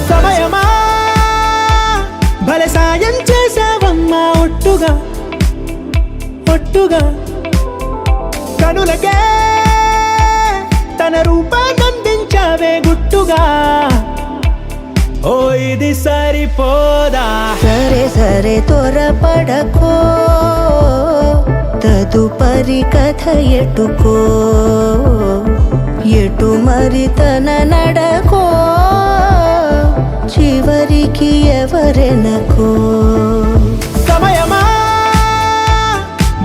సమయమా భలే సాయం చేసావమ్మా ఒట్టుగా ఒట్టుగా కనులకే తన రూపాన్నందించావే గుట్టుగా ఓ ఇది సరిపోదా సరే సరే త్వరపడకో తదుపరి కథ ఎటుకో ఎటు మరి తన నడకో చివరికి ఎవరెనకో సమయమా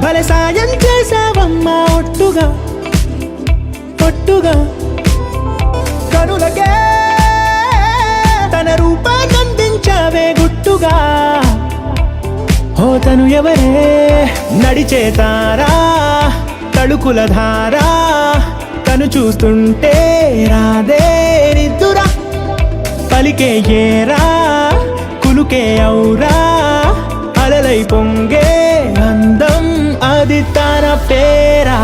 భలే సాయం చేసావమ్మా ఒట్టుగా ఒట్టుగా కనులకే తన రూపాన్నందించావే గుట్టుగా ఓ తను ఎవరే నడిచే తారా తళుకుల ధారా తను చూస్తుంటే రాదే నిద్దురా పలికే ఏరా కులుకే ఔరా అలలై పొంగే అందం అది తన పేరా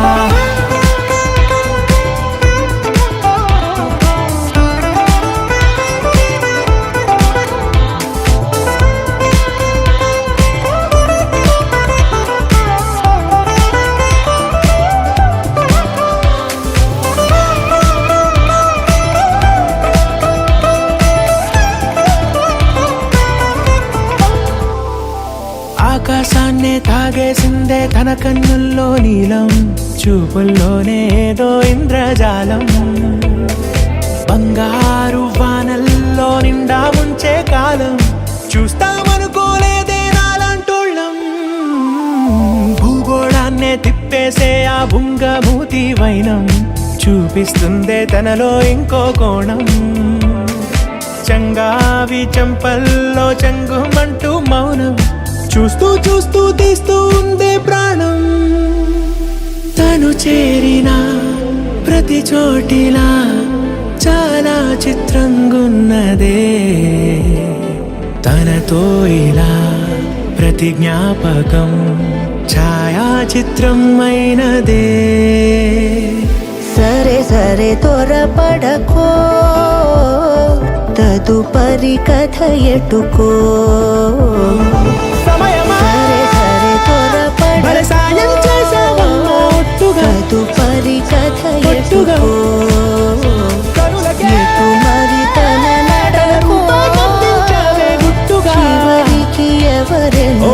ఆకాశాన్నే తాగేసిందే తన కన్నుల్లో నీలం చూపుల్లోనే ఏదో ఇంద్రజాలం బంగారు వానల్లో నిండా ముంచే కాలం చూస్తామనుకోలేదే నాలాంటోళ్ళం భూగోళాన్నే తిప్పేసే ఆ బుంగమూతి వైనం చూపిస్తుందే తనలో ఇంకో కోణం చంగావి చంపల్లో చంగుమంటూ మౌనం చూస్తూ చూస్తూ తీస్తూ ఉందే ప్రాణం తను చేరిన ప్రతి చోటిలా చాలా చిత్రంగున్నదే తనతో ఇలా ప్రతి జ్ఞాపకం ఛాయాచిత్రం అయినదే సరే సరే త్వరపడకో తదుపరి కథ ఎటుకో సమయమా సరే సరే భలే సాయం చేసావమ్మా ఒట్టుగా తదుపరి కథ ఒట్టుగా ఎటుకో కనులకే ఎటు మరి తన నడకో రూపాన్నందించావే గుట్టుగా చివరికి ఎవరెనకో